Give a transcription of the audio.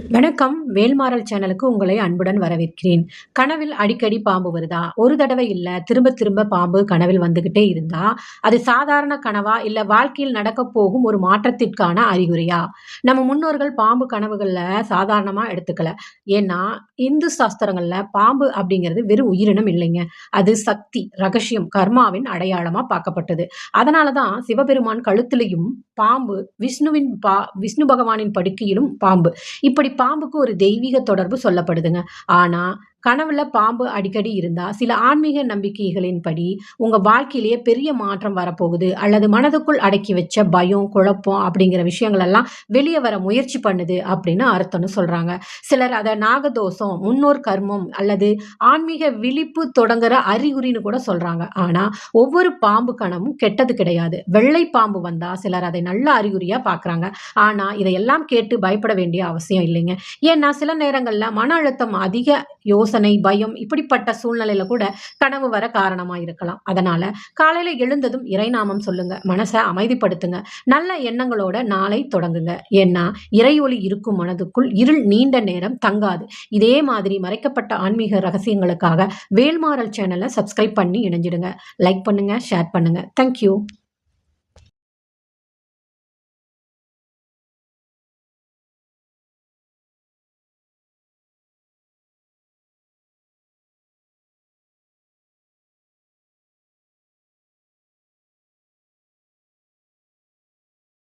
வணக்கம். வேல்மாறல் சேனலுக்கு உங்களை அன்புடன் வரவேற்கிறேன். கனவில் அடிக்கடி பாம்பு வருதா? ஒரு தடவை இல்ல, திரும்ப திரும்ப பாம்பு கனவில் வந்துகிட்டே இருந்தா, அது சாதாரண கனவா? இல்ல வாழ்க்கையில் நடக்கப் போகும் ஒரு மாற்றத்திற்கான அறிகுறியா? நம்ம முன்னோர்கள் பாம்பு கனவுகள்ல சாதாரணமா எடுத்துக்கல. ஏன்னா, இந்து சாஸ்திரங்கள்ல பாம்பு அப்படிங்கிறது வெறும் உயிரினம் இல்லைங்க. அது சக்தி, ரகசியம், கர்மாவின் அடையாளமா பார்க்கப்பட்டது. அதனால தான் சிவபெருமான் கழுத்திலும் பாம்பு, விஷ்ணு பகவானின் படுக்கையிலும் பாம்பு. இப்படி பாம்புக்கு ஒரு தெய்வீக தொடர்பு சொல்லப்படுதுங்க. ஆனா, கனவுல பாம்பு அடிக்கடி இருந்தா, சில ஆன்மீக நம்பிக்கைகளின்படி உங்க வாழ்க்கையிலேயே பெரிய மாற்றம் வரப்போகுது. அல்லது மனதுக்குள் அடக்கி வச்ச பயம், குழப்பம் அப்படிங்கிற விஷயங்கள் எல்லாம் வெளிய வர முயற்சி பண்ணுது அப்படின்னு அர்த்தம்னு சொல்றாங்க. சிலர் அத நாகதோஷம், முன்னோர் கர்மம் அல்லது ஆன்மீக விழிப்பு தொடங்குற அறிகுறின்னு கூட சொல்றாங்க. ஆனா, ஒவ்வொரு பாம்பு கனவும் கெட்டது கிடையாது. வெள்ளை பாம்பு வந்தா சிலர் அதை நல்ல அறிகுறியா பார்க்கறாங்க. ஆனா, இதையெல்லாம் கேட்டு பயப்பட வேண்டிய அவசியம் இல்லைங்க. ஏன்னா, சில நேரங்கள்ல மன அழுத்தம் அதிக யோசனை, பயம் இப்படிப்பட்ட சூழ்நிலையில கூட கனவு வர காரணமா இருக்கலாம். அதனால காலையில எழுந்ததும் இறைநாமம் சொல்லுங்க. மனச அமைதிப்படுத்துங்க. நல்ல எண்ணங்களோட நாளை தொடங்குங்க. ஏன்னா, இறை ஒளி இருக்கும் மனதுக்குள் இருள் நீண்ட நேரம் தங்காது. இதே மாதிரி மறைக்கப்பட்ட ஆன்மீக ரகசியங்களுக்காக வேல்மாறல் சேனல சப்ஸ்கிரைப் பண்ணி இணைஞ்சிடுங்க. லைக் பண்ணுங்க, ஷேர் பண்ணுங்க. Thank you.